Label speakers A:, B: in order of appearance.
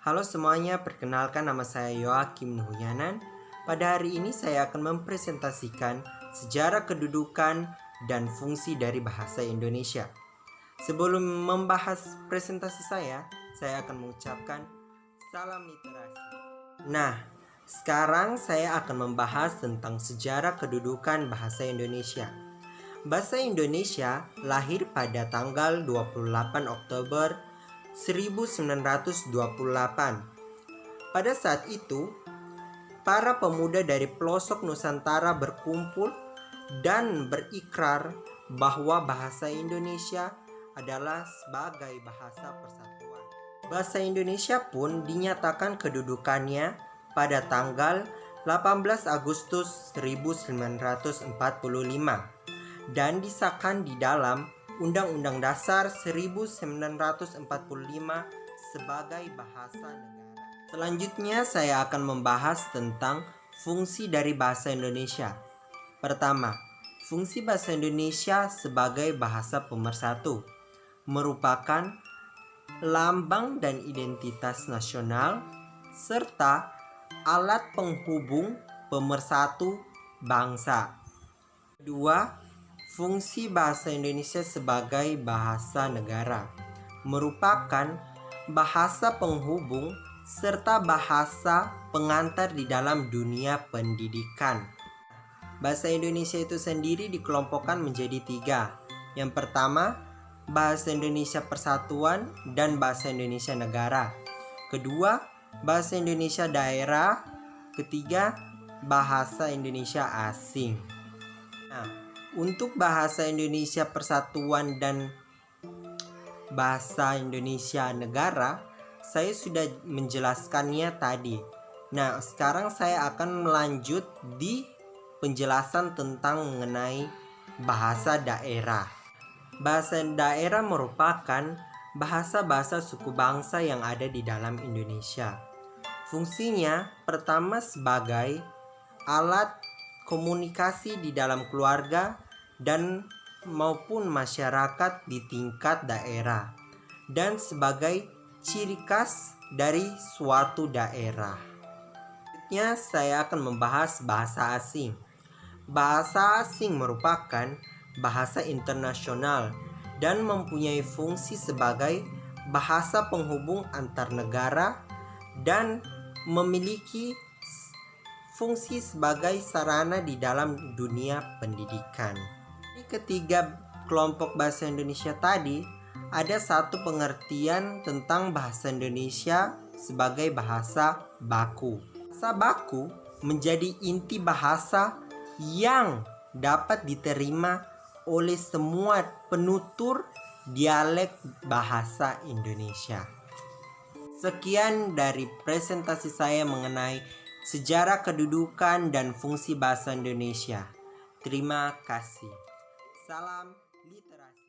A: Halo semuanya, perkenalkan nama saya Yoakim Nuhyanan. Pada hari ini saya akan mempresentasikan sejarah kedudukan dan fungsi dari bahasa Indonesia. Sebelum membahas presentasi saya akan mengucapkan salam literasi. Nah, sekarang saya akan membahas tentang sejarah kedudukan bahasa Indonesia. Bahasa Indonesia lahir pada tanggal 28 Oktober 1928. Pada saat itu, para pemuda dari pelosok Nusantara berkumpul dan berikrar bahwa bahasa Indonesia adalah sebagai bahasa persatuan. Bahasa Indonesia pun dinyatakan kedudukannya pada tanggal 18 Agustus 1945 dan disahkan di dalam Undang-Undang Dasar 1945 sebagai bahasa negara. Selanjutnya saya akan membahas tentang fungsi dari bahasa Indonesia. Pertama, fungsi bahasa Indonesia sebagai bahasa pemersatu merupakan lambang dan identitas nasional serta alat penghubung pemersatu bangsa. Kedua, fungsi bahasa Indonesia sebagai bahasa negara merupakan bahasa penghubung serta bahasa pengantar di dalam dunia pendidikan. Bahasa Indonesia itu sendiri dikelompokkan menjadi 3. Yang pertama, bahasa Indonesia persatuan dan bahasa Indonesia negara. Kedua, bahasa Indonesia daerah. Ketiga, bahasa Indonesia asing. Nah, untuk bahasa Indonesia persatuan dan bahasa Indonesia negara, saya sudah menjelaskannya tadi. Nah, sekarang saya akan melanjut di penjelasan tentang mengenai bahasa daerah. Bahasa daerah merupakan bahasa-bahasa suku bangsa yang ada di dalam Indonesia. Fungsinya pertama sebagai alat komunikasi di dalam keluarga dan maupun masyarakat di tingkat daerah dan sebagai ciri khas dari suatu daerah. Selanjutnya saya akan membahas bahasa asing. Bahasa asing merupakan bahasa internasional dan mempunyai fungsi sebagai bahasa penghubung antar negara dan memiliki fungsi sebagai sarana di dalam dunia pendidikan. Di ketiga kelompok bahasa Indonesia tadi, ada satu pengertian tentang bahasa Indonesia sebagai bahasa baku. Bahasa baku menjadi inti bahasa yang dapat diterima oleh semua penutur dialek bahasa Indonesia. Sekian dari presentasi saya mengenai sejarah kedudukan dan fungsi bahasa Indonesia. Terima kasih. Salam literasi.